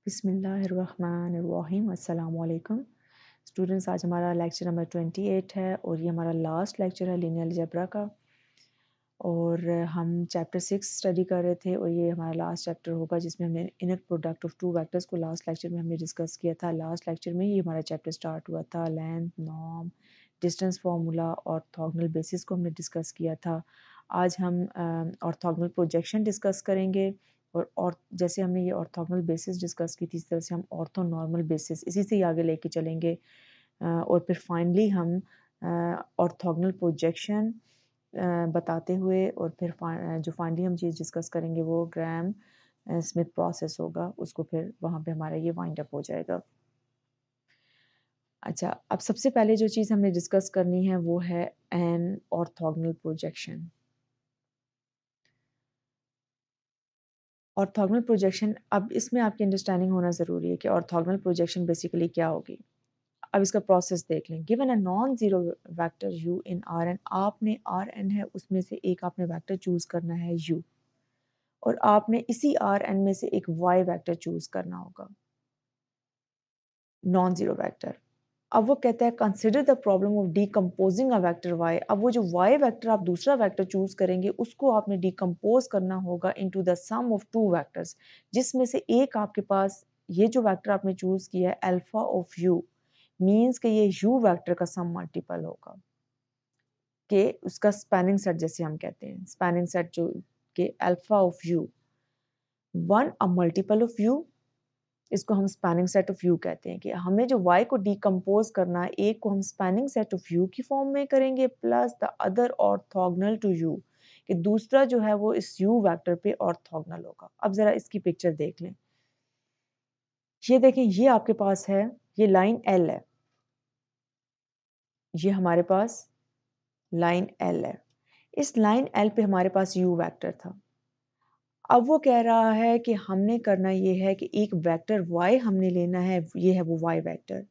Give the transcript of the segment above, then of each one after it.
बिस्मिल्लाहिर्रहमानिर्रहीम अस्सलाम वालेकुम स्टूडेंट्स। आज हमारा लेक्चर नंबर 28 है और ये हमारा लास्ट लेक्चर है लीनियर अलजेब्रा का। और हम चैप्टर 6 स्टडी कर रहे थे और ये हमारा लास्ट चैप्टर होगा जिसमें हमने inner product of two vectors को लास्ट लेक्चर में हमने डिस्कस किया था। लास्ट लेक्चर में ये हमारा चैप्टर स्टार्ट हुआ था। Length, norm, distance formula, orthogonal basis को हमने डिस्कस किया था। आज हम ऑर्थोगोनल प्रोजेक्शन डिस्कस करेंगे और जैसे हमने ये ऑर्थोगोनल बेसिस डिस्कस की थी इस तरह से हम ऑर्थोनॉर्मल बेसिस इसी से ही आगे लेके चलेंगे। और फिर फाइनली हम ऑर्थोगोनल प्रोजेक्शन बताते हुए और फिर जो फाइनली हम चीज़ डिस्कस करेंगे वो ग्राम स्मिथ प्रोसेस होगा। उसको फिर वहाँ पे हमारा ये वाइंड अप हो जाएगा। अच्छा, अब सबसे पहले जो चीज़ हमने डिस्कस करनी है वो है an orthogonal projection. Orthogonal projection, अब इसमें आपकी अंडरस्टैंडिंग होना ज़रूरी है कि ऑर्थोगोनल प्रोजेक्शन बेसिकली क्या होगी। अब इसका प्रोसेस देख लें। Given a non zero vector u in Rn, आपने Rn है उसमें से एक आपने वेक्टर चूज़ करना है u और आपने इसी Rn में से एक y वेक्टर चूज़ करना होगा, नॉन ज़ीरो वेक्टर। अब वो कहता है consider the problem of decomposing a vector y। अब वो जो y वेक्टर आप दूसरा वेक्टर चूज़ करेंगे उसको आपने डीकम्पोज करना होगा into the sum of two vectors, जिसमें से एक आपके पास ये जो वेक्टर आपने चूज़ किया है अल्फा ऑफ u मीन्स कि ये u वेक्टर का सम मल्टीपल होगा कि उसका स्पैनिंग सेट जैसे हम कहते हैं स्पैनिंग सेट जो कि alpha of u one a multiple of u, इसको हम स्पैनिंग सेट ऑफ यू कहते हैं कि हमें जो y को डीकम्पोज करना है एक को हम स्पैनिंग सेट ऑफ यू की फॉर्म में करेंगे plus the other orthogonal to u, कि दूसरा जो है वो इस u वेक्टर पे ऑर्थोगोनल होगा। अब जरा इसकी पिक्चर देख लें। ये देखें, ये आपके पास है, ये लाइन L है, ये हमारे पास लाइन L है। इस लाइन L पे हमारे पास u वेक्टर था। अब वो कह रहा है कि हमने करना ये है कि एक वेक्टर y हमने लेना है, ये है वो y वेक्टर।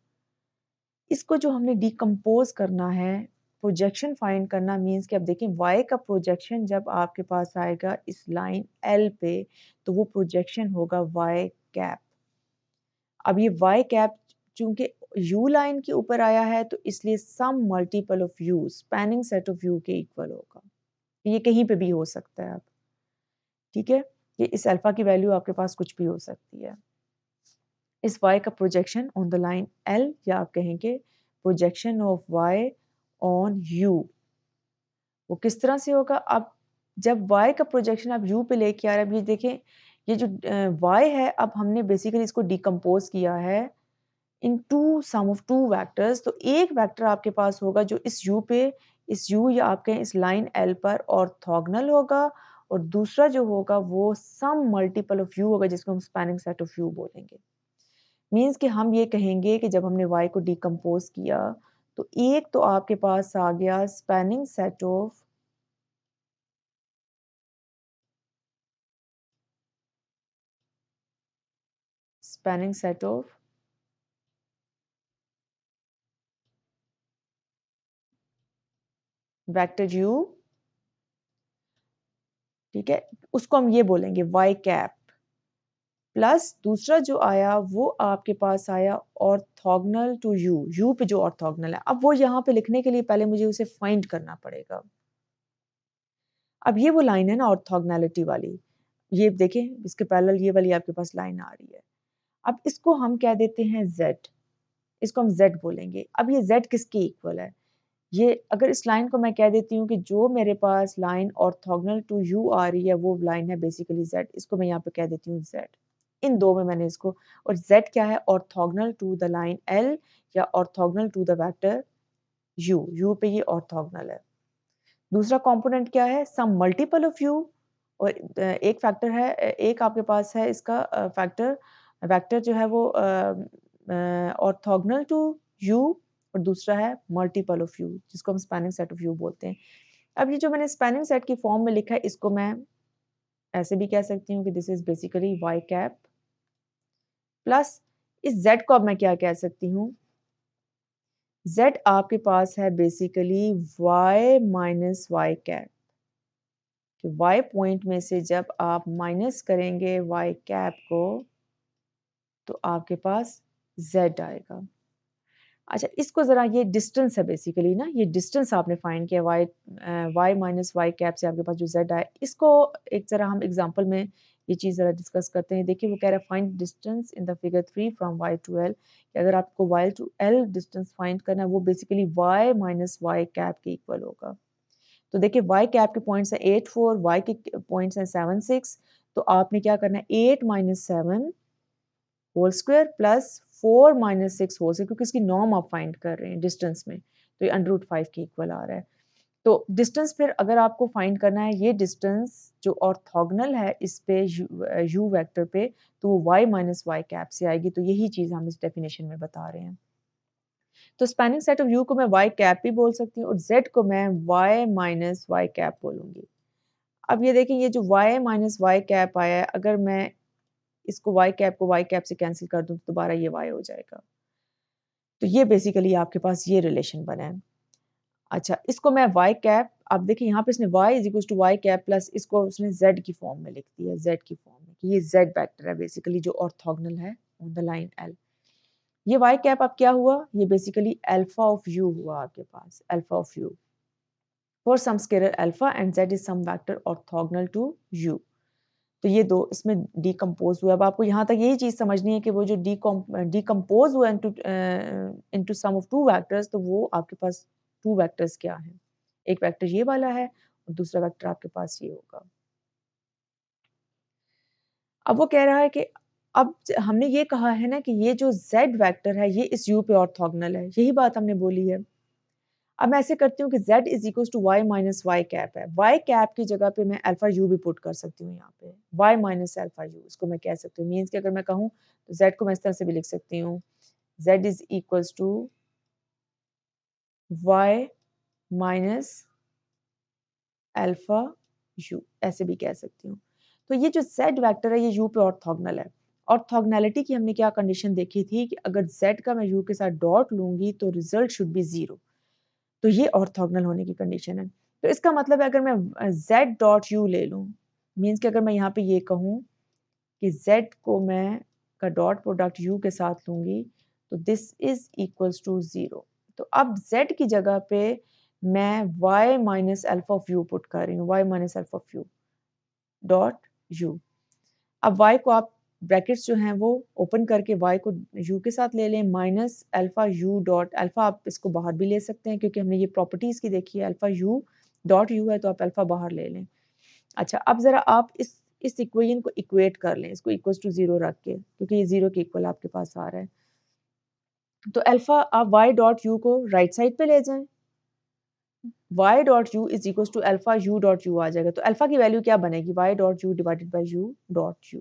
इसको जो हमने डिकम्पोज करना है, प्रोजेक्शन फाइंड करना मीन्स कि अब देखें y का प्रोजेक्शन जब आपके पास आएगा इस लाइन L पे तो वो प्रोजेक्शन होगा y कैप। अब ये y कैप चूंकि u लाइन के ऊपर आया है तो इसलिए sum multiple of u spanning set of u के इक्वल होगा। ये कहीं पे भी हो सकता है। अब ठीक है, ये इस अल्फा की वैल्यू आपके पास कुछ भी हो सकती है। इस y का projection on the line L, या आप कहेंगे projection of y on u, वो किस तरह से होगा। अब जब y का प्रोजेक्शन आप u पे लेके आ रहे हैं, अब ये देखें ये जो y है अब हमने बेसिकली इसको डिकम्पोज किया है into sum of two vectors. तो एक वेक्टर आपके पास होगा जो इस u पे, इस u या आप कहें इस लाइन L पर ऑर्थोगोनल होगा और दूसरा जो होगा वो सम मल्टीपल ऑफ u होगा जिसको हम स्पैनिंग सेट ऑफ u बोलेंगे। मीन्स कि हम ये कहेंगे कि जब हमने y को डिकम्पोज किया तो एक तो आपके पास आ गया spanning set of vector u, ठीक है, उसको हम ये बोलेंगे y कैप, प्लस दूसरा जो आया वो आपके पास आया ऑर्थोगोनल टू u पे जो ऑर्थोगोनल है। अब वो यहाँ पे लिखने के लिए पहले मुझे उसे फाइंड करना पड़ेगा। अब ये वो लाइन है ना ऑर्थोगोनैलिटी वाली, ये देखें इसके पैरेलल ये वाली आपके पास लाइन आ रही है। अब इसको हम कह देते हैं z, इसको हम z बोलेंगे। अब ये z किसके इक्वल है, ये अगर इस लाइन को मैं कह देती हूँ कि जो मेरे पास लाइन ऑर्थोगोनल टू u आ रही है वो लाइन है बेसिकली z, इसको मैं यहाँ पे कह देती हूँ z। इन दो में मैंने इसको, और z क्या है, orthogonal to the line L या orthogonal to the vector u पे ये ऑर्थोगोनल है। दूसरा कंपोनेंट क्या है, सम मल्टीपल ऑफ u, और एक फैक्टर है, एक आपके पास है इसका फैक्टर वेक्टर जो है वो ऑर्थोगोनल टू u और दूसरा है मल्टीपल ऑफ u जिसको हम स्पैनिंग सेट ऑफ u बोलते हैं। अब ये जो मैंने स्पैनिंग सेट की फॉर्म में लिखा है इसको मैं ऐसे भी कह सकती हूँ कि this is basically y cap, plus इस z को अब मैं क्या कह सकती हूँ, z आपके पास है basically y minus y cap, कि y पॉइंट में से जब आप माइनस करेंगे y कैप को तो आपके पास z आएगा। अच्छा, इसको ज़रा, ये डिस्टेंस है बेसिकली ना, ये डिस्टेंस आपने फाइंड किया y माइनस वाई कैप से आपके पास जो z आया, इसको एक ज़रा हम एग्जांपल में ये चीज़ ज़रा डिस्कस करते हैं। देखिए वो कह रहा है find distance in the figure 3 from y to l, कि अगर आपको y to l distance find करना है, वो basically y minus y cap के इक्वल होगा। तो देखिए y कैप के पॉइंट्स हैं 8 4, y के पॉइंट्स हैं 7 6, तो आपने क्या करना है 8 minus 7 whole square plus 4 minus 6 whole square, क्योंकि इसकी नॉर्म आप फाइंड कर रहे हैं डिस्टेंस में, तो ये अंडर रूट 5 के इक्वल आ रहा है। तो डिस्टेंस फिर अगर आपको फाइंड करना है, ये डिस्टेंस जो ऑर्थोगोनल है इस पे यू वेक्टर पे, तो वो y माइनस वाई कैप से आएगी। तो यही चीज़ हम इस डेफिनेशन में बता रहे हैं। तो स्पैनिंग सेट ऑफ u को मैं y कैप भी बोल सकती हूँ और z को मैं y माइनस वाई कैप बोलूँगी। अब ये देखें, ये जो y माइनस वाई कैप आया है, अगर मैं इसको y कैप को y कैप से कैंसिल कर दूँ तो दोबारा ये y हो जाएगा। तो ये बेसिकली आपके पास ये रिलेशन बना है। अच्छा, इसको मैं y कैप, आप देखिए यहाँ पे इसने y is equal to y cap plus इसको उसने z की फॉर्म में लिख दिया, z की फॉर्म में, कि ये z वेक्टर है बेसिकली जो ऑर्थोगोनल है ऑन द लाइन l। ये y कैप अब क्या हुआ, ये बेसिकली अल्फा ऑफ u हुआ आपके पास, alpha of u for some scalar alpha and z is some vector orthogonal to u। तो ये दो इसमें डिकम्पोज हुआ। अब आपको यहाँ तक यही चीज़ समझनी है कि वो जो डिकम्पोज हुआ into sum of two vectors, तो वो आपके पास टू वेक्टर्स क्या हैं, एक वेक्टर ये वाला है और दूसरा वेक्टर आपके पास ये होगा। अब वो कह रहा है कि अब हमने ये कहा है ना कि ये जो z वेक्टर है ये इस u पे ऑर्थोगोनल है, यही बात हमने बोली है। अब मैं ऐसे करती हूँ कि z is equal to y minus y cap है, वाई कैप की जगह पे मैं अल्फा यू भी पुट कर सकती हूँ यहाँ पे, वाई माइनस अल्फा यू, इसको मैं कह सकती हूँ। मीन्स कि अगर मैं कहूँ तो z को मैं इस तरह से भी लिख सकती हूँ, z is equal to y minus alpha u, ऐसे भी कह सकती हूँ। तो ये जो z वेक्टर है ये u पे ऑर्थोगोनल है। ऑर्थोगोनैलिटी की हमने क्या कंडीशन देखी थी कि अगर z का मैं u के साथ डॉट लूंगी तो रिजल्ट शुड बी 0। तो ये ऑर्थोगोनल होने की कंडीशन है। तो इसका मतलब है अगर मैं z डॉट u ले लूँ, मीन्स कि अगर मैं यहाँ पे ये कहूँ कि z को मैं का डॉट प्रोडक्ट u के साथ लूँगी तो दिस इज इक्वल्स टू 0। तो अब z की जगह पे मैं y minus alpha of u put कर रही हूँ, y minus alpha of u dot u। अब y को आप ब्रैकेट्स जो हैं वो ओपन करके y को u के साथ ले लें, minus alpha u dot alpha, आप इसको बाहर भी ले सकते हैं क्योंकि हमने ये प्रॉपर्टीज़ की देखी है, अल्फा u डॉट u है तो आप अल्फा बाहर ले लें। अच्छा, अब ज़रा आप इस इक्वेशन को इक्वेट कर लें, इसको इक्वल्स टू 0 रख के, क्योंकि ये 0 के इक्वल आपके पास आ रहा है। तो अल्फा आप y डॉट u को राइट साइड पे ले जाएं, y dot u is equals to alpha u dot u आ जाएगा। तो अल्फा की वैल्यू क्या बनेगी, y dot u divided by u dot u।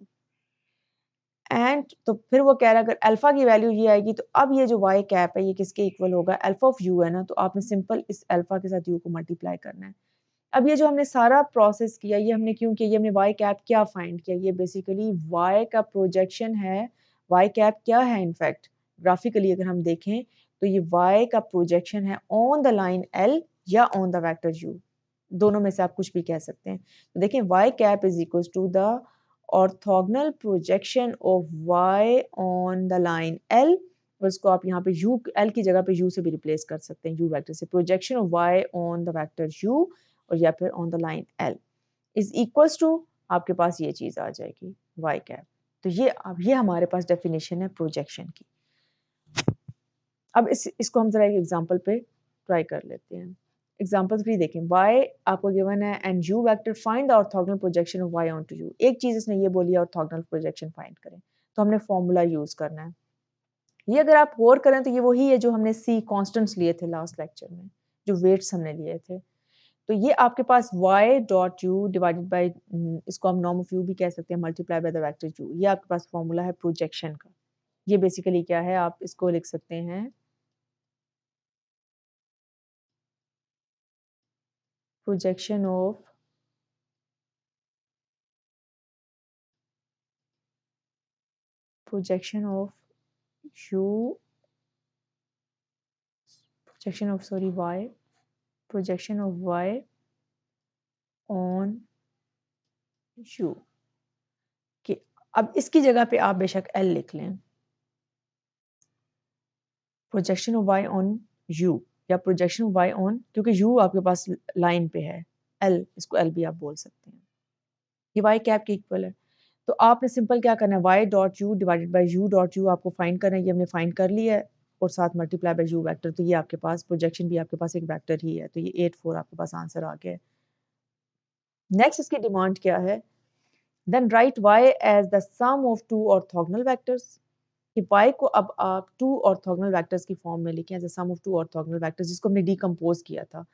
And तो फिर वो कह रहा है अगर अल्फा की वैल्यू ये आएगी तो अब ये जो y कैप है ये किसके इक्वल होगा, अल्फा ऑफ u है ना, तो आपने सिंपल इस अल्फा के साथ u को मल्टीप्लाई करना है। अब ये जो हमने सारा प्रोसेस किया ये हमने क्यों किया, ये हमने y कैप क्या फाइंड किया, ये बेसिकली y का प्रोजेक्शन है। y कैप क्या है, इनफैक्ट ग्राफिकली अगर हम देखें तो ये y का प्रोजेक्शन है ऑन द लाइन l या ऑन द वेक्टर u, दोनों में से आप कुछ भी कह सकते हैं। तो देखें y cap is equal to the orthogonal projection of y on the line l, और इसको आप यहाँ पे u l की जगह पे u से भी रिप्लेस कर सकते हैं, u वेक्टर से, projection of y on the vector u और या फिर on the line l is equals to, आपके पास ये चीज़ आ जाएगी y कैप। तो ये अब ये हमारे पास डेफिनेशन है प्रोजेक्शन की। अब इसको हम जरा एक एग्जांपल पे ट्राई कर लेते हैं। एग्जांपल 3 देखें, y आपको गिवन है and u vector find the orthogonal projection of y onto u। एक चीज़ इसने ये बोली है ऑर्थोगोनल प्रोजेक्शन फाइंड करें, तो हमने फॉर्मूला यूज़ करना है। ये अगर आप गौर करें तो ये वही है जो हमने c कांस्टेंट्स लिए थे लास्ट लेक्चर में, जो वेट्स हमने लिए थे। तो ये आपके पास y dot u divided by, इसको हम नॉर्म ऑफ u भी कह सकते हैं, multiply by the vector u। ये आपके पास फॉर्मूला है प्रोजेक्शन का। ये बेसिकली क्या है, आप इसको लिख सकते हैं projection of projection of u projection of sorry y projection of y on u, कि अब इसकी जगह पे आप बेशक l लिख लें, projection of y on u या प्रोजेक्शन ऑफ y ऑन, क्योंकि u आपके पास लाइन पे है, l, इसको l भी आप बोल सकते हैं, ये y कैप के इक्वल है। तो आपने सिंपल क्या करना है, y dot U divided by U dot U आपको फाइंड करना है, ये हमने फाइंड कर लिया है, और साथ मल्टीप्लाई बाई यू वेक्टर, तो ये आपके पास प्रोजेक्शन भी आपके पास एक वेक्टर ही है, तो ये 8 4 आपके पास आंसर आ गया है। नेक्स्ट इसकी डिमांड क्या है, then write y as the sum of two orthogonal vectors, कि y को अब आप टू ऑर्थोगोनल वेक्टर्स की फॉर्म में लिखें as a sum of two orthogonal vectors, जिसको हमने डिकम्पोज किया था।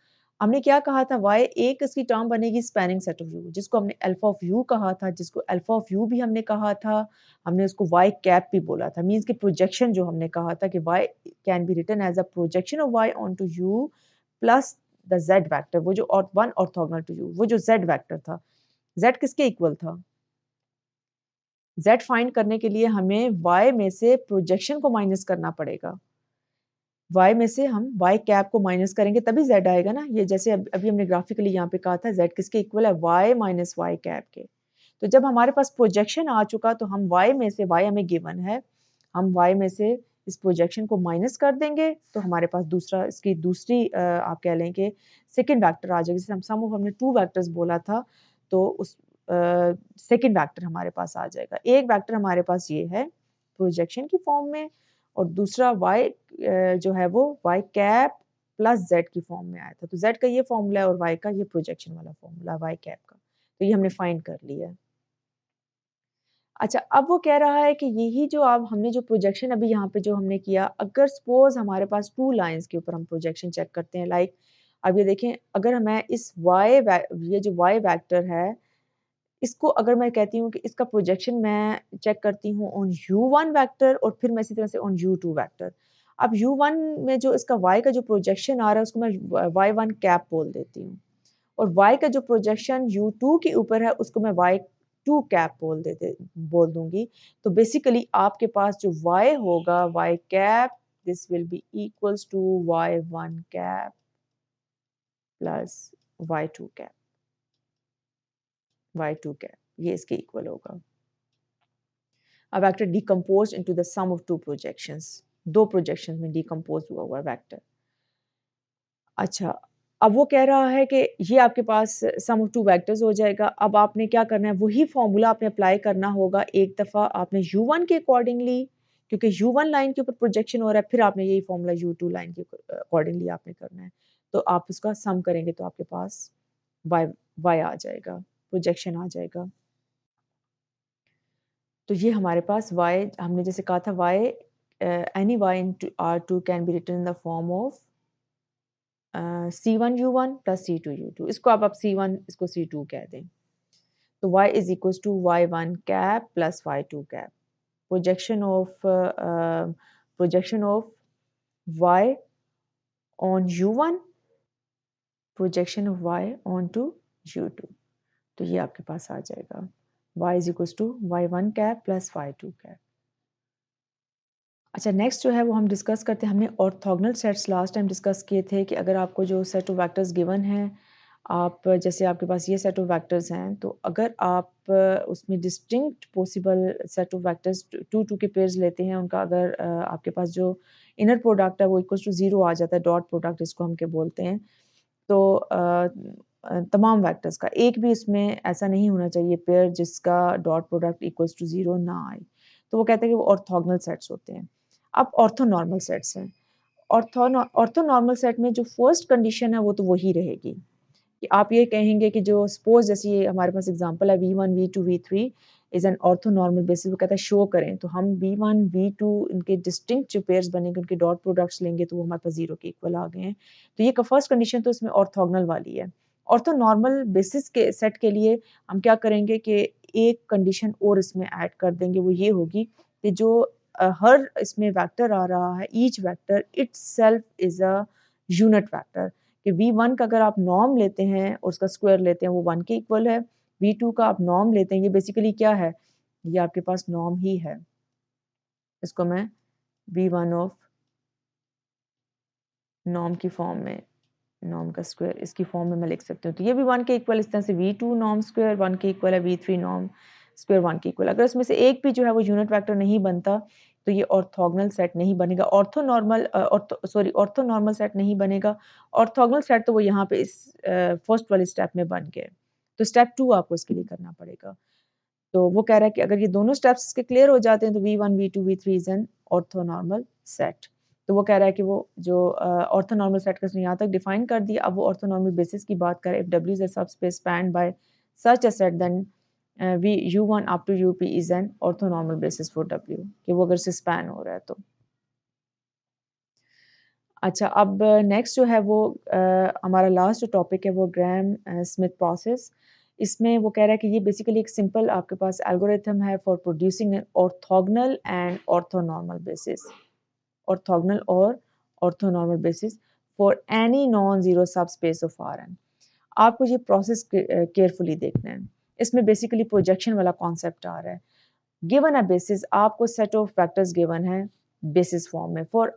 हमने क्या कहा था, y एक इसकी टर्म बनेगी स्पैनिंग सेट ऑफ u, जिसको हमने अल्फा ऑफ u कहा था, जिसको अल्फा ऑफ u भी हमने कहा था, हमने उसको y कैप भी बोला था, मींस कि प्रोजेक्शन जो हमने कहा था कि y can be written as a projection of y on to u plus the z vector, वो जो और वन ऑर्थोगोनल टू u, वो जो z वेक्टर था, z किसके इक्वल था, z फाइंड करने के लिए हमें y में से प्रोजेक्शन को माइनस करना पड़ेगा, y में से हम y कैप को माइनस करेंगे तभी z आएगा ना, ये जैसे अभी हमने ग्राफिकली यहाँ पे कहा था z किसके इक्वल है, y माइनस y कैप के। तो जब हमारे पास प्रोजेक्शन आ चुका तो हम y में से, y हमें गिवन है, हम y में से इस प्रोजेक्शन को माइनस कर देंगे, तो हमारे पास दूसरा, इसकी दूसरी आप कह लें कि सेकेंड वैक्टर आ जाएगा, जैसे हम सम ऑफ हमने टू वैक्टर्स बोला था, तो उस सेकेंड वैक्टर हमारे पास आ जाएगा। एक वैक्टर हमारे पास ये है प्रोजेक्शन की फॉर्म में, और दूसरा y जो है वो y कैप प्लस z की फॉर्म में आया था, तो z का ये फॉर्मूला है और y का ये प्रोजेक्शन वाला फॉर्मूला y कैप का, तो ये हमने फाइंड कर लिया है। अच्छा, अब वो कह रहा है कि यही जो अब हमने जो प्रोजेक्शन अभी यहाँ पे जो हमने किया, अगर सपोज हमारे पास टू लाइंस के ऊपर हम प्रोजेक्शन चेक करते हैं, लाइक अब ये देखें, अगर मैं इस ये जो y वेक्टर है, इसको अगर मैं कहती हूँ कि इसका प्रोजेक्शन मैं चेक करती हूँ ऑन u1 वेक्टर, और फिर मैं इसी तरह से ऑन u2 वेक्टर। अब u1 में जो इसका y का जो प्रोजेक्शन आ रहा है, उसको मैं y1 कैप बोल देती हूँ, और y का जो प्रोजेक्शन u2 के ऊपर है, उसको मैं y2 कैप बोल दूंगी। तो बेसिकली आपके पास जो y होगा, y cap, this will be equals to y1 cap plus y2 cap, y2 cap, ये इसके इक्वल होगा। A vector decomposed into the sum of two projections, दो प्रोजेक्शन में डिकम्पोज हुआ हुआ वेक्टर। अच्छा, अब वो कह रहा है कि ये आपके पास सम ऑफ टू वेक्टर्स हो जाएगा। अब आपने क्या करना है, वही फॉर्मूला आपने अप्लाई करना होगा, एक दफ़ा आपने u1 के अकॉर्डिंगली, क्योंकि u1 लाइन के ऊपर प्रोजेक्शन हो रहा है, फिर आपने यही फॉर्मूला u2 लाइन के अकॉर्डिंगली आपने करना है। तो आप उसका सम करेंगे तो आपके पास y आ जाएगा, प्रोजेक्शन आ जाएगा। तो ये हमारे पास y, हमने जैसे कहा था y, any y into R2 can be written in the form of C1 U1 plus C2 U2, इसको आप C1, इसको C2 कह दें। तो y is equal to y1 cap plus y2 cap, projection of y on u1, projection of y on to u2, तो ये आपके पास आ जाएगा y is equal to y1 cap plus y2 cap. अच्छा, नेक्स्ट जो है वो हम डिस्कस करते हैं, हमने orthogonal sets last time discuss किए थे कि अगर आपको जो सेट ऑफ वेक्टर्स गिवन हैं, आप जैसे आपके पास ये सेट ऑफ वेक्टर्स हैं, तो अगर आप उसमें distinct possible set of vectors two two के पेयर्स लेते हैं, उनका अगर आपके पास जो इनर प्रोडक्ट है वो इक्वल टू ज़ीरो आ जाता है, डॉट प्रोडक्ट इसको हम क्या बोलते हैं, तो तमाम वेक्टर्स का एक भी इसमें ऐसा नहीं होना चाहिए पेयर जिसका dot product equals to zero ना आए, तो वो कहते हैं कि वो ऑर्थोगोनल सेट्स होते हैं। अब ऑर्थोनॉर्मल सेट्स हैं, ऑर्थोनॉर्मल सेट में जो फर्स्ट कंडीशन है वो तो वही रहेगी, कि आप ये कहेंगे कि जो सपोज जैसे ये हमारे पास एग्जांपल है v1 v2 v3 is an orthonormal basis, वो कहता है शो करें, तो हम v1 v2 इनके डिस्टिंक्ट जो पेयर्स बनेंगे उनके डॉट प्रोडक्ट्स लेंगे तो वो हमारे पास जीरो के इक्वल आ गए हैं। तो ये फर्स्ट कंडीशन तो इसमें ऑर्थोगोनल वाली है। ऑर्थोनॉर्मल बेसिस के सेट के लिए हम क्या करेंगे कि एक कंडीशन और इसमें ऐड कर देंगे, वो ये होगी कि जो हर इसमें वेक्टर आ रहा है, each vector itself is a unit vector, कि v1 का अगर आप नॉर्म लेते हैं और उसका स्क्वायर लेते हैं वो 1 के इक्वल है, v2 का आप नॉर्म लेते हैं, ये बेसिकली क्या है, ये आपके पास नॉर्म ही है, इसको मैं v1 ऑफ नॉर्म की फॉर्म में, नॉर्म का स्क्वायर इसकी फॉर्म में मैं लिख सकती हूँ, तो ये भी 1 के इक्वल, इस तरह से v2 नॉर्म स्क्वायर 1 के इक्वल है, v3 नॉर्म स्क्वायर 1 के इक्वल। अगर इसमें से एक भी जो है वो यूनिट वेक्टर नहीं बनता, तो ये ऑर्थोगोनल सेट नहीं बनेगा। ऑर्थोनॉर्मल सेट नहीं बनेगा। ऑर्थोगोनल सेट तो वो यहाँ पे इस फर्स्ट वाले स्टेप में बन गए। तो स्टेप 2 आपको इसके लिए करना पड़ेगा। तो वो कह रहा है कि अगर ये दोनों स्टेप्स इसके क्लियर हो जाते हैं तो V1, V2, V3 is an orthonormal set. तो वो कह रहा है कि वो जो ऑर्थोनॉर्मल सेट का उसने यहाँ तक डिफाइन कर दिया। अब वो ऑर्थोनॉर्मल बेसिस की बात करें, if W is a subspace spanned by such a set then we U1 up to UP is an orthonormal basis for W, कि वो अगर से स्पैन हो रहा है तो। अच्छा, अब नेक्स्ट जो है वो हमारा लास्ट जो टॉपिक है वो ग्राहम स्मिथ प्रोसेस। इसमें वो कह रहा है कि ये बेसिकली एक सिंपल आपके पास एल्गोरिथम है for producing an orthogonal and orthonormal basis. Orthogonal और orthonormal basis for any non zero subspace of Rn। आपको ये प्रोसेस केयरफुली देखना है। इसमें बेसिकली प्रोजेक्शन वाला कॉन्सेप्ट आ रहा है। गिवन अ बेसिस, आपको सेट ऑफ वेक्टर्स गिवन है बेसिस फॉर्म में फॉर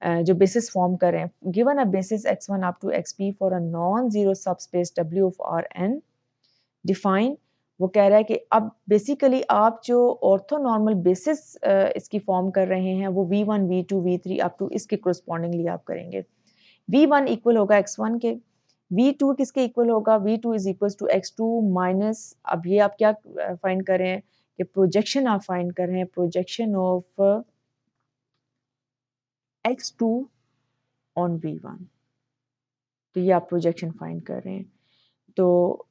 जो बेसिस फॉर्म करें, given a basis x1 up to xp for a non zero subspace W of Rn define. वो कह रहा है कि अब बेसिकली आप जो ऑर्थोनॉर्मल बेसिस इसकी फॉर्म कर रहे हैं वो V1, V2, V3 up to इसके कोरस्पॉन्डिंगली आप करेंगे। V1 इक्वल होगा x1 के, V2 किसके इक्वल होगा, V2 is equal to x2 minus, अब ये आप क्या फाइंड कर रहे हैं कि प्रोजेक्शन आप फाइंड कर रहे हैं, projection of x2 on V1। तो ये आप प्रोजेक्शन फाइंड कर रहे हैं। तो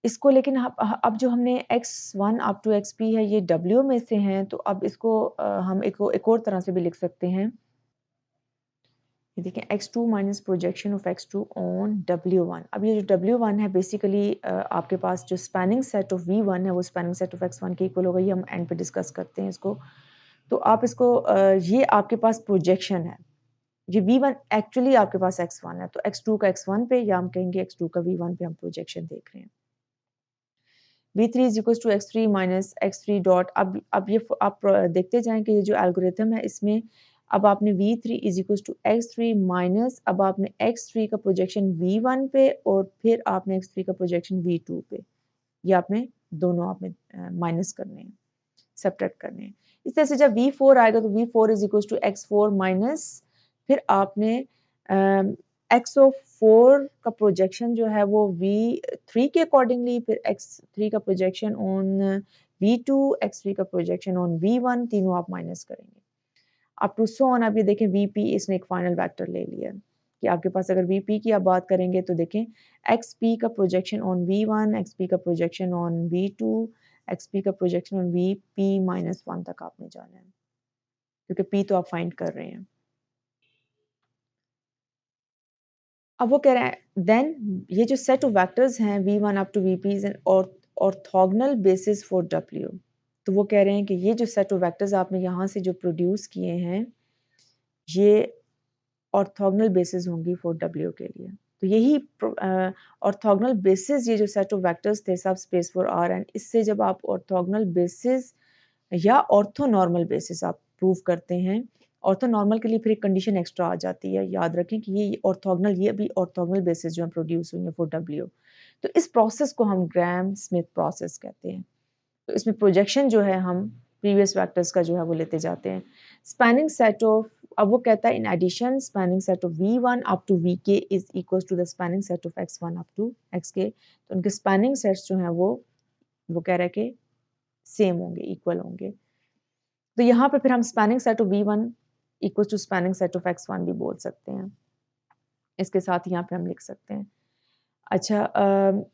इसको लेकिन अब जो हमने x1 अप टू xp है ये W में से हैं, तो अब इसको हम एक और तरह से भी लिख सकते हैं। ये देखें x2 minus projection of x2 on W1। अब ये जो W1 है बेसिकली आपके पास जो स्पैनिंग सेट ऑफ V1 है वो स्पैनिंग सेट ऑफ x1 के इक्वल होगा। ये हम एंड पे डिस्कस करते हैं इसको। तो आप इसको ये आपके पास प्रोजेक्शन है, ये V1 एक्चुअली आपके पास x1 है, तो x2 का x1 पे या हम कहेंगे x2 का V1 पे हम प्रोजेक्शन देख रहे हैं। V3 is equal to x3 minus x3 dot. अब ये आप देखते जाएं कि ये जो एल्गोरिथम है इसमें अब आपने V3 is equal to x3 minus, अब आपने x3 का प्रोजेक्शन V1 पे और फिर आपने x3 का प्रोजेक्शन V2 पे, ये आपने दोनों आपने माइनस करने हैं, सब्ट्रैक्ट करने हैं। इस तरह से जब V4 आएगा तो V4 is equal to x4 minus, फिर आपने एक्स ऑफ 4 का प्रोजेक्शन जो है वो V3 के अकॉर्डिंगली, फिर x3 का प्रोजेक्शन ऑन V2, x3 का प्रोजेक्शन ऑन V1, तीनों आप माइनस करेंगे अप टू सो ऑन। आप ये देखें VP इसने एक फाइनल वेक्टर ले लिया कि आपके पास अगर VP की आप बात करेंगे तो देखें XP का प्रोजेक्शन ऑन V1, XP का प्रोजेक्शन ऑन V2, XP का प्रोजेक्शन ऑन VP माइनस 1 तक आपने जाना है, क्योंकि P तो आप फाइंड कर रहे हैं। अब वो कह रहा है देन ये जो सेट ऑफ वेक्टर्स हैं V1 up to VP is an orthogonal basis for W। तो वो कह रहे हैं कि ये जो सेट ऑफ वेक्टर्स आपने यहाँ से जो प्रोड्यूस किए हैं ये ऑर्थोगोनल बेसिस होंगी फॉर W के लिए। तो यही ऑर्थोगोनल बेसिस, ये जो सेट ऑफ वेक्टर्स थे सब स्पेस फॉर Rn, इससे जब आप ऑर्थोगोनल बेसिस या ऑर्थोनॉर्मल बेसिस आप प्रूव करते हैं, ऑर्थोनॉर्मल के लिए फिर एक कंडीशन एक्स्ट्रा आ जाती है। याद रखें कि ये ऑर्थोगोनल, ये भी ऑर्थोगोनल बेसिस जो है प्रोड्यूस हुई है फॉर W। तो इस प्रोसेस को हम ग्राहम स्मिथ प्रोसेस कहते हैं। तो इसमें प्रोजेक्शन जो है हम प्रीवियस वेक्टर्स का जो है वो लेते जाते हैं। स्पैनिंग सेट ऑफ, अब वो कहता है in addition spanning set of V1 up to VK is equal to the spanning set of X1 up to XK। तो उनके स्पैनिंग सेट्स जो हैं वो कह रहा है कि सेम होंगे, इक्वल होंगे। तो यहाँ पे फिर हम spanning set of V1 equal to spanning set of X1 भी बोल सकते हैं। इसके साथ यहाँ पे हम लिख सकते हैं। अच्छा,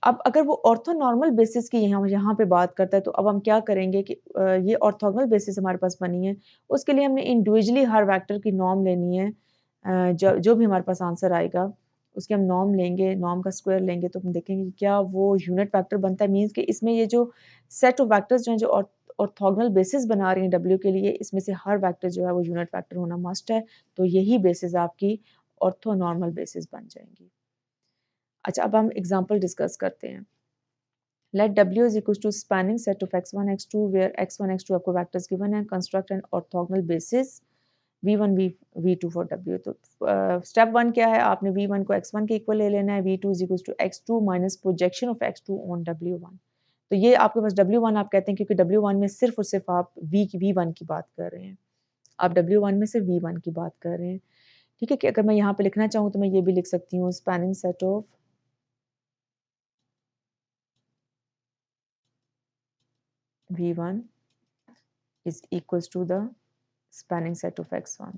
अब अगर वो ऑर्थोनॉर्मल बेसिस की यहाँ पे बात करता है तो अब हम क्या करेंगे कि ये ऑर्थोगोनल बेसिस हमारे पास बनी है, उसके लिए हमने इंडिविजुअली हर वेक्टर की नॉर्म लेनी है। जो भी हमारे पास आंसर आएगा उसके हम नॉर्म लेंगे, नॉर्म का स्क्वायर लेंगे तो हम देखेंगे कि क्या वो यूनिट वेक्टर बनता है। मीन्स कि इसमें ये जो सेट ऑफ वेक्टर्स जो हैं जो ऑर्थोगोनल बेसिस बना रही हैं W के लिए, इसमें से हर वेक्टर जो है वो यूनिट वेक्टर होना मस्ट है। तो यही बेसिस आपकी ऑर्थोनॉर्मल बेसिस बन जाएंगी। अच्छा, अब हम एग्जांपल डिस्कस करते हैं। Let W is equals to spanning set of x1 x2 where x1 x2 आपको वेक्टर्स गिवन है, construct N orthogonal basis V1 V2 for W। तो स्टेप 1 क्या है, आपने V1 को x1 के इक्वल ले लेना है, V2 is equals to x2 minus projection of x2 on W1। तो ये आपके पास W1 आप कहते हैं क्योंकि W1 में सिर्फ और सिर्फ आप V1 की बात कर रहे हैं। आप W1 में से V1 की बात कर रहे हैं, ठीक है? कि अगर मैं यहाँ पे लिखना चाहूँ तो मैं ये भी लिख सकती हूँ spanning set of V1 is equals to the spanning set of X1,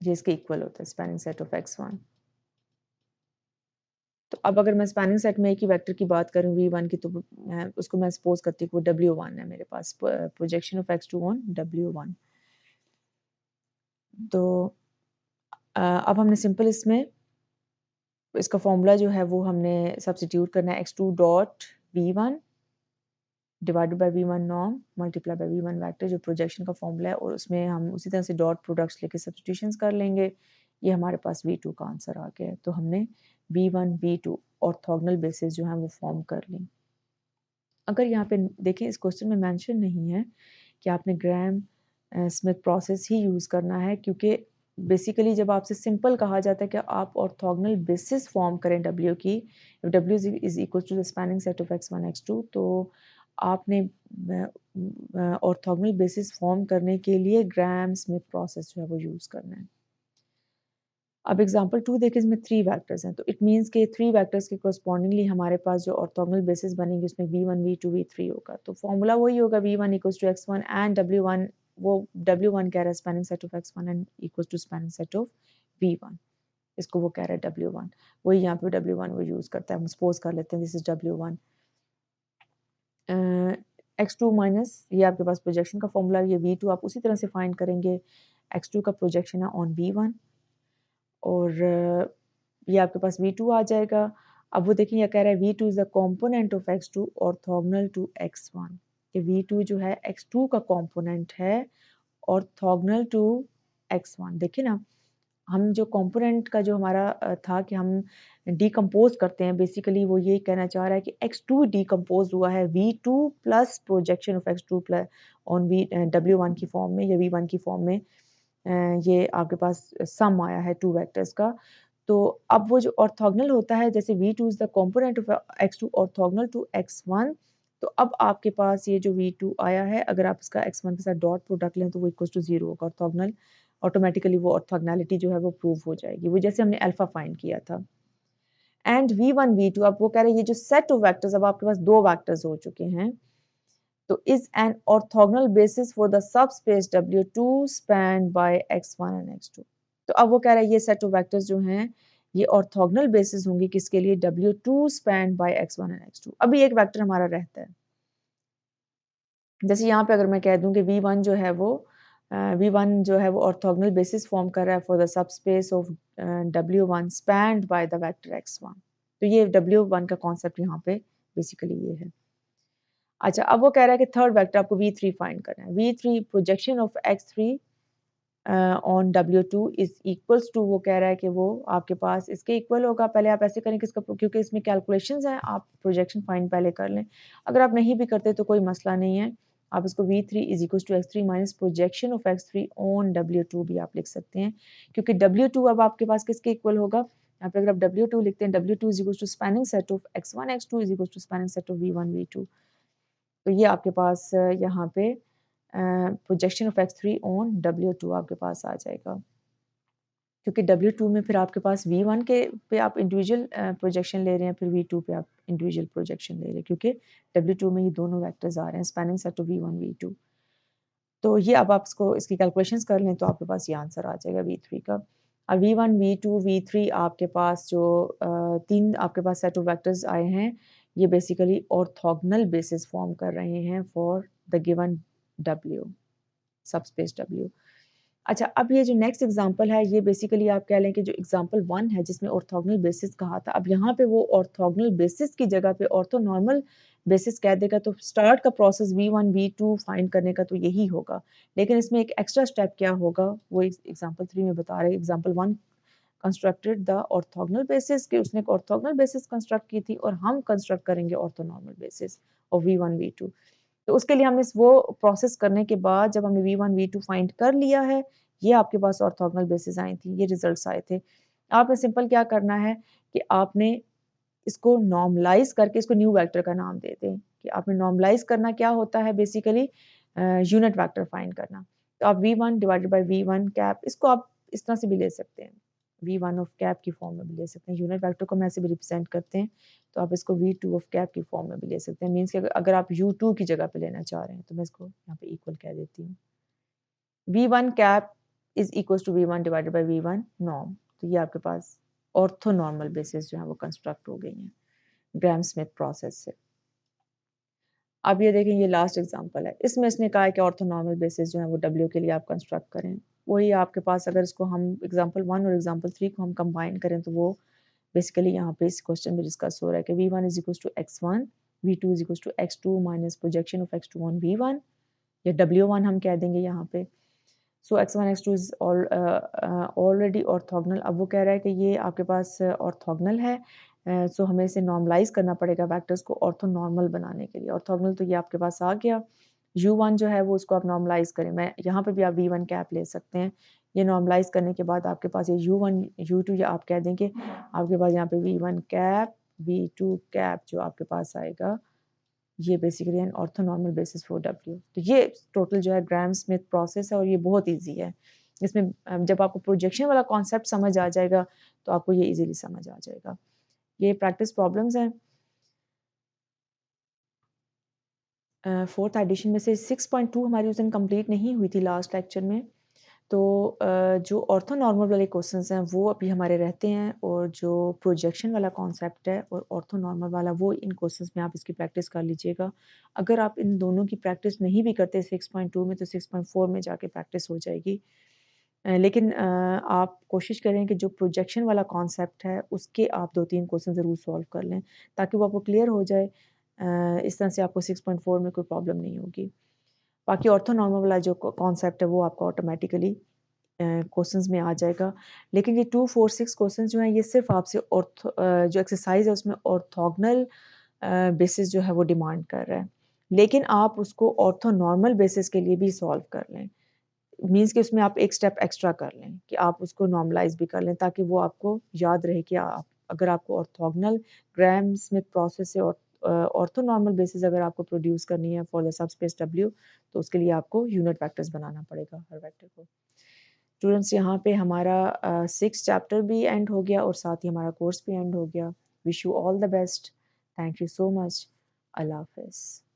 ये इसके इक्वल होता है स्पैनिंग सेट ऑफ X1। तो अब अगर मैं स्पैनिंग सेट में एक ही वेक्टर की बात करूँ V1 की, तो उसको मैं सपोज करती हूँ कि वो W1 है मेरे पास, projection of X2 on W1। तो अब हमने सिंपल इसमें इसका फॉर्मूला जो है वो हमने सब्स्टिट्यूट करना है, X2 dot V1 divided by V1 norm multiply by V1 vector, जो प्रोजेक्शन का फॉर्मूला है, और उसमें हम उसी तरह से डॉट प्रोडक्ट्स लेके सब्स्टिट्यूशंस कर लेंगे। ये हमारे पास V2 का आंसर आ गया है। तो हमने V1 V2 ऑर्थोगोनल बेसिस जो है वो फॉर्म कर ली। अगर यहाँ पे देखें, इस क्वेश्चन में मेंशन नहीं है कि आपने ग्राहम स्मिथ प्रोसेस ही यूज़ करना है, क्योंकि बेसिकली जब आपसे सिंपल कहा जाता है कि आप ऑर्थोगोनल बेसिस फॉर्म करें W की, W is equal to the spanning set of X1 X2, तो आपने ऑर्थोगोनल बेसिस फॉर्म करने के लिए ग्राहम स्मिथ प्रोसेस जो है वो यूज़ करना है। अब एग्जांपल 2 देखें, इसमें 3 वेक्टर्स हैं, तो इट मीन्स के 3 वेक्टर्स के कोरस्पॉन्डिंगली हमारे पास जो ऑर्थोगोनल बेसिस बनेंगे उसमें V1 V2 V3 होगा। तो फॉर्मूला वही होगा V1 equals to X1 and W1, वो W1 कह रहा है spanning set of X1 and equals to spanning set of V1, इसको वो कह रहा है W1, वही यहाँ पे W1 वो यूज़ करता है। हम सपोज कर लेते हैं this is W1। X2 minus ये आपके पास प्रोजेक्शन का फॉर्मूला, ये V2 आप उसी तरह से फाइंड करेंगे। X2 का प्रोजेक्शन है ऑन V1 और ये आपके पास V2 आ जाएगा। अब वो देखिए, ये कह रहा है V2 is the component of X2 orthogonal to X1, कि V2 जो है X2 का कॉम्पोनेंट है ऑर्थोगोनल टू X1। देखिए ना, हम जो कॉम्पोनेंट का जो हमारा था कि हम डिकम्पोज करते हैं, बेसिकली वो ये कहना चाह रहा है कि X2 डिकम्पोज हुआ है V2 plus projection of X2 plus on W1 की फॉर्म में या V1 की फॉर्म में। ये आपके पास सम आया है 2 वेक्टर्स का। तो अब वो जो ऑर्थोगोनल होता है, जैसे V2 is the component of X2 orthogonal to X1, तो अब आपके पास ये जो V2 आया है, अगर आप इसका X1 के साथ डॉट प्रोडक्ट लें तो वो इक्वल्स टू 0 होगा ऑर्थोगोनल। ऑटोमेटिकली वो ऑर्थोगोनैलिटी जो है वो प्रूव हो जाएगी, वो जैसे हमने अल्फा फाइंड किया था। एंड V1 V2, अब वो कह रहे हैं ये जो सेट ऑफ वेक्टर्स, अब आपके पास 2 वेक्टर्स हो चुके हैं, तो is an orthogonal basis for the subspace W2 spanned by X1 and X2। तो अब वो कह रहा है ये सेट ऑफ वेक्टर्स जो हैं ये ऑर्थोगोनल बेसिस होंगी किसके लिए, W2 spanned by X1 and X2। अभी एक वेक्टर हमारा रहता है, जैसे यहाँ पे अगर मैं कह दूं कि V1 जो है वो V1 जो है वो ऑर्थोगोनल बेसिस फॉर्म कर रहा है for the subspace of W1 spend by the vector X1। तो ये W1 का कॉन्सेप्ट यहाँ पे बेसिकली ये है। अच्छा, अब वो कह रहा है कि थर्ड वेक्टर आपको V3 फाइंड करना है। V3 projection of X3 on W2 is equals to, वो कह रहा है कि वो आपके पास इसके इक्वल होगा। पहले आप ऐसे करें कि इसका, क्योंकि इसमें कैलकुलेशंस हैं, आप प्रोजेक्शन फाइंड पहले कर लें। अगर आप नहीं भी करते तो कोई मसला नहीं है, आप इसको V3 is equals to X3 minus projection of X3 on W2 भी आप लिख सकते हैं, क्योंकि W2 अब आपके पास किसके इक्वल होगा। यहाँ पे अगर आप W2 लिखते हैं, W2 is equals to spanning set of X1 X2 is equals to spanning set of V1 V2। तो ये आपके पास यहाँ पे projection of X3 on W2 आपके पास आ जाएगा, क्योंकि W2 में फिर आपके पास V1 के पे आप इंडिविजुअल प्रोजेक्शन ले रहे हैं, फिर V2 पे आप इंडिविजुअल प्रोजेक्शन ले रहे हैं, क्योंकि W2 में ये दोनों वेक्टर्स आ रहे हैं spanning set of V1 V2। तो ये अब आप इसको इसकी कैलकुलेशंस कर लें तो आपके पास ये आंसर आ जाएगा V3 का। अब V1 V2 V3 आपके पास जो 3 आपके पास सेट ऑफ वेक्टर्स आए हैं, ये बेसिकली ऑर्थोगोनल बेसिस फॉर्म कर रहे हैं for the given W, subspace W। अच्छा, अब ये जो नेक्स्ट एग्जांपल है, ये बेसिकली आप कह लें कि जो एग्जांपल 1 है जिसमें ऑर्थोगोनल बेसिस कहा था, अब यहाँ पे वो ऑर्थोगोनल बेसिस की जगह पे ऑर्थोनॉर्मल बेसिस कह देगा, तो स्टार्ट का प्रोसेस V1 V2 फाइंड करने का तो यही होगा, लेकिन इसमें एक एक्स्ट्रा स्टेप क्या होगा वो एग्जांपल 3 में बता रहे हैं। Example 1 constructed the orthogonal basis, कि उसने एक ऑर्थोगोनल बेसिस कंस्ट्रक्ट की थी, और हम कंस्ट्रक्ट करेंगे orthonormal basis of V1 V2। तो उसके लिए हमने वो प्रोसेस करने के बाद जब हमने V1 V2 फाइंड कर लिया है, ये आपके पास ऑर्थोगोनल बेसिस आई थी, ये रिजल्ट्स आए थे। आपने सिंपल क्या करना है कि आपने इसको नॉर्मलाइज़ करके इसको न्यू वेक्टर का नाम दे दें, कि आपने नॉर्मलाइज़ करना क्या होता है बेसिकली, यूनिट वेक्टर फाइंड करना। तो आप v1 divided by v1 cap, इसको आप इस तरह से भी ले सकते हैं, v1 ऑफ कैप की फॉर्म में भी ले सकते हैं। यूनिट वेक्टर को हम ऐसे भी रिप्रेजेंट करते हैं, तो आप इसको v2 ऑफ कैप की फॉर्म में भी ले सकते हैं। मीन्स कि अगर आप u2 की जगह पे लेना चाह रहे हैं तो मैं इसको यहाँ पे इक्वल कह देती हूँ। v1 cap is equal to v1 divided by v1 norm. तो ये आपके पास ऑर्थोनॉर्मल बेसिस जो है वो कंस्ट्रक्ट हो गई हैं ग्राम स्मिथ प्रोसेस से। अब ये देखें, ये लास्ट एग्जांपल है, इसमें इसने कहा है कि ऑर्थोनॉर्मल बेसिस जो है वो W के लिए आप कंस्ट्रक्ट करें। वही आपके पास अगर इसको हम एग्जांपल 1 और एग्जांपल 3 को हम कंबाइन करें तो वो बेसिकली यहाँ पे इस क्वेश्चन में डिस्कस हो रहा है कि v1 is equal to x1, v2 is equal to x2 minus projection of x2 on v1, या W1 हम कह देंगे यहाँ पे। So x1 x2 is already orthogonal. अब वो कह रहा है कि ये आपके पास ऑर्थोगोनल है, सो हमें इसे नॉर्मलाइज करना पड़ेगा वेक्टर्स को ऑर्थोनॉर्मल बनाने के लिए। ऑर्थोगोनल तो ये आपके पास आ गया, u1 जो है वो उसको आप नॉर्मलाइज करें, मैं यहाँ पे भी आप v1 कैप ले सकते हैं। ये नॉर्मलाइज करने के बाद आपके पास ये u1 u2 या आप कह दें कि आपके पास यहाँ पे v1 कैप v2 कैप जो आपके पास आएगा, ये basically N orthonormal basis for W। तो ये टोटल जो है ग्राम स्मिथ प्रोसेस है और ये बहुत इजी है। इसमें जब आपको प्रोजेक्शन वाला कॉन्सेप्ट समझ आ जाएगा तो आपको ये इजीली समझ आ जाएगा। ये प्रैक्टिस प्रॉब्लम्स हैं। फोर्थ एडिशन में से 6.2 हमारी उस दिन कंप्लीट नहीं हुई थी लास्ट लेक्चर में। तो जो ऑर्थोनॉर्मल वाले क्वेश्चंस हैं वो अभी हमारे रहते हैं, और जो प्रोजेक्शन वाला कॉन्सेप्ट है और ऑर्थोनॉर्मल वाला वो इन क्वेश्चंस में आप इसकी प्रैक्टिस कर लीजिएगा। अगर आप इन दोनों की प्रैक्टिस नहीं भी करते 6.2 में तो 6.4 में जाके प्रैक्टिस हो जाएगी। लेकिन आप कोशिश करें कि जो प्रोजेक्शन वाला कॉन्सेप्ट है उसके आप 2-3 क्वेश्चन ज़रूर सॉल्व कर लें ताकि वो आपको क्लियर हो जाए। इस तरह से आपको 6.4 में कोई प्रॉब्लम नहीं होगी। बाकी ऑर्थोनॉर्मल वाला जो कॉन्सेप्ट है वो आपको ऑटोमेटिकली क्वेश्चंस में आ जाएगा। लेकिन ये 2, 4, 6 क्वेश्चंस जो हैं ये सिर्फ आपसे जो एक्सरसाइज है उसमें ऑर्थोगोनल बेसिस जो है वो डिमांड कर रहा है, लेकिन आप उसको ऑर्थोनॉर्मल बेसिस के लिए भी सॉल्व कर लें। मीन्स कि उसमें आप एक स्टेप एक्स्ट्रा कर लें कि आप उसको नॉर्मलाइज भी कर लें ताकि वो आपको याद रहे कि आप अगर आपको ऑर्थोगोनल ग्राम स्मिथ प्रोसेस से ऑर्थोनॉर्मल बेसिस अगर आपको प्रोड्यूस करनी है फॉर द सबस्पेस W, तो उसके लिए आपको यूनिट वेक्टर्स बनाना पड़ेगा हर वेक्टर को। स्टूडेंट्स, यहाँ पे हमारा 6 चैप्टर भी एंड हो गया और साथ ही हमारा कोर्स भी एंड हो गया। Wish you all the best. Thank you so much. अल्लाह हाफिज़।